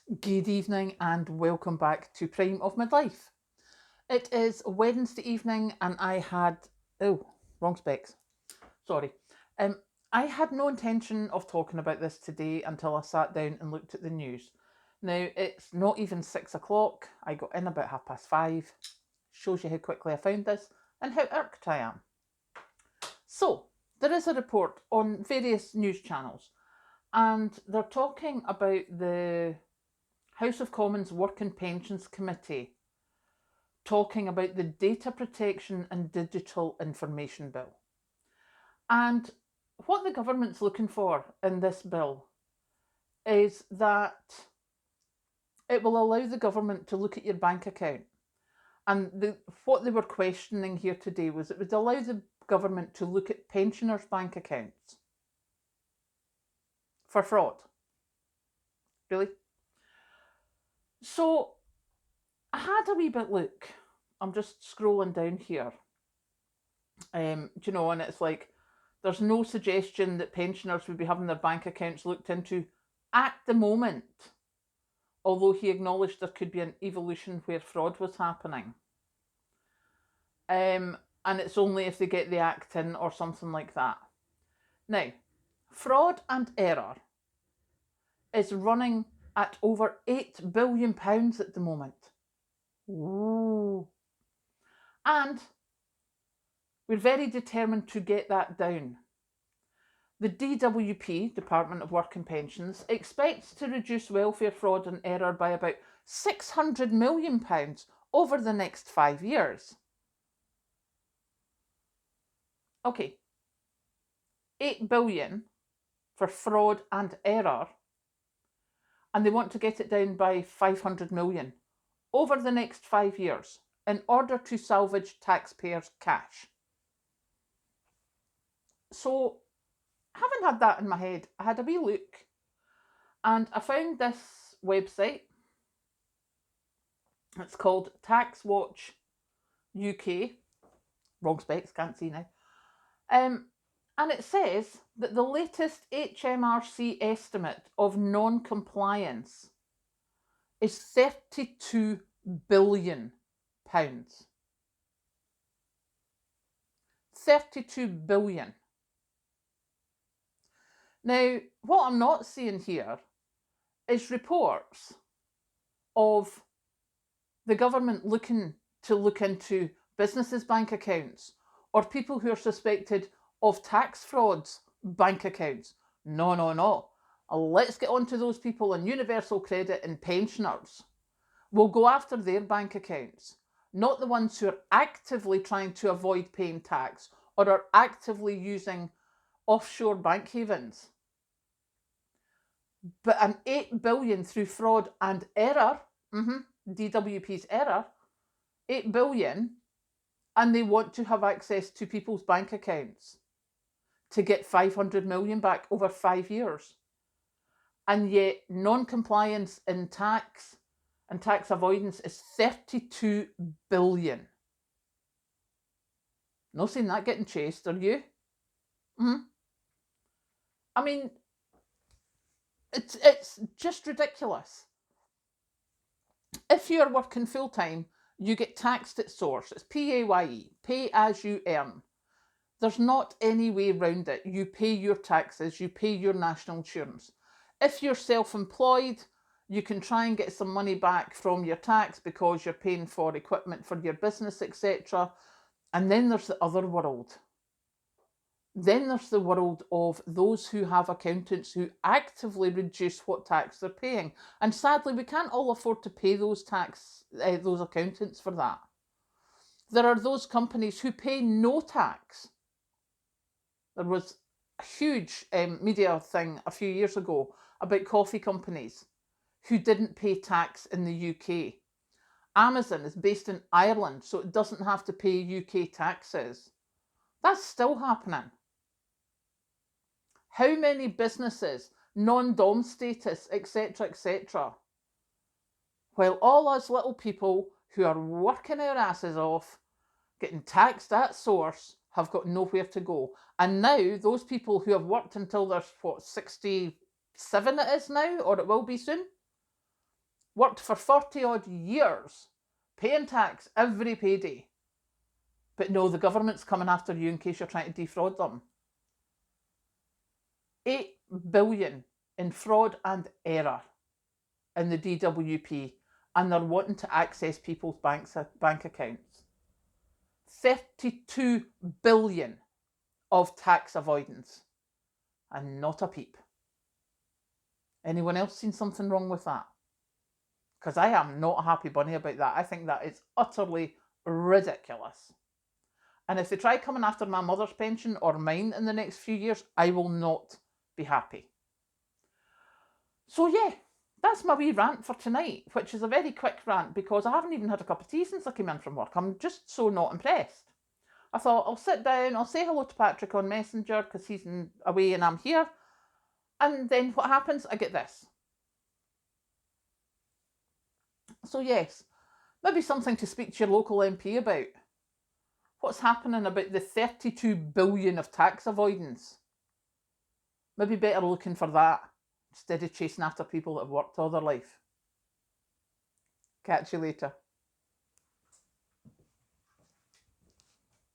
Good evening and welcome back to Prime of Midlife. It is Wednesday evening and wrong specs. Sorry. I had no intention of talking about this today until I sat down and looked at the news. Now, it's not even 6 o'clock. I got in about 5:30. Shows you how quickly I found this and how irked I am. So, there is a report on various news channels and they're talking about the House of Commons Work and Pensions Committee talking about the Data Protection and Digital Information Bill. And what the government's looking for in this bill is that it will allow the government to look at your bank account. And what they were questioning here today was it would allow the government to look at pensioners' bank accounts for fraud. Really? So I had a wee bit look. I'm just scrolling down here. And it's like there's no suggestion that pensioners would be having their bank accounts looked into at the moment, although he acknowledged there could be an evolution where fraud was happening. And it's only if they get the act in or something like that. Now, fraud and error is running at over £8 billion at the moment. Ooh. And we're very determined to get that down. The DWP, Department of Work and Pensions, expects to reduce welfare fraud and error by about £600 million over the next 5 years. Okay, 8 billion for fraud and error, and they want to get it down by 500 million over the next 5 years in order to salvage taxpayers' cash. So, having had that in my head, I had a wee look and I found this website. It's called Tax Watch UK. Wrong specs, can't see now. And it says that the latest HMRC estimate of non-compliance is £32 billion. 32 billion. Now, what I'm not seeing here is reports of the government looking to look into businesses' bank accounts or people who are suspected of tax frauds bank accounts. No. Let's get on to those people on universal credit and pensioners. We'll go after their bank accounts, not the ones who are actively trying to avoid paying tax or are actively using offshore bank havens. But an 8 billion through fraud and error, DWP's error, 8 billion, and they want to have access to people's bank accounts to get 500 million back over 5 years. And yet non-compliance in tax and tax avoidance is 32 billion. Not seeing that getting chased, are you? I mean, it's just ridiculous. If you're working full-time, you get taxed at source. It's PAYE, pay as you earn. There's not any way around it. You pay your taxes, you pay your national insurance. If you're self-employed, you can try and get some money back from your tax because you're paying for equipment for your business, etc. And then there's the other world. Then there's the world of those who have accountants who actively reduce what tax they're paying. And sadly, we can't all afford to pay those accountants for that. There are those companies who pay no tax. There was a huge media thing a few years ago about coffee companies who didn't pay tax in the UK. Amazon is based in Ireland, so it doesn't have to pay UK taxes. That's still happening. How many businesses, non-dom status, etc., while all us little people who are working our asses off, getting taxed at source, have got nowhere to go. And now those people who have worked until they're 67 it is now, or it will be soon, worked for 40 odd years, paying tax every payday. But no, the government's coming after you in case you're trying to defraud them. 8 billion in fraud and error in the DWP, and they're wanting to access people's bank accounts. 32 billion of tax avoidance, and not a peep. Anyone else seen something wrong with that? Because I am not a happy bunny about that. I think that is utterly ridiculous. And if they try coming after my mother's pension or mine in the next few years, I will not be happy. So yeah, that's my wee rant for tonight, which is a very quick rant because I haven't even had a cup of tea since I came in from work. I'm just so not impressed. I thought I'll sit down, I'll say hello to Patrick on Messenger because he's away and I'm here. And then what happens? I get this. So yes, maybe something to speak to your local MP about. What's happening about the 32 billion of tax avoidance? Maybe better looking for that instead of chasing after people that have worked all their life. Catch you later.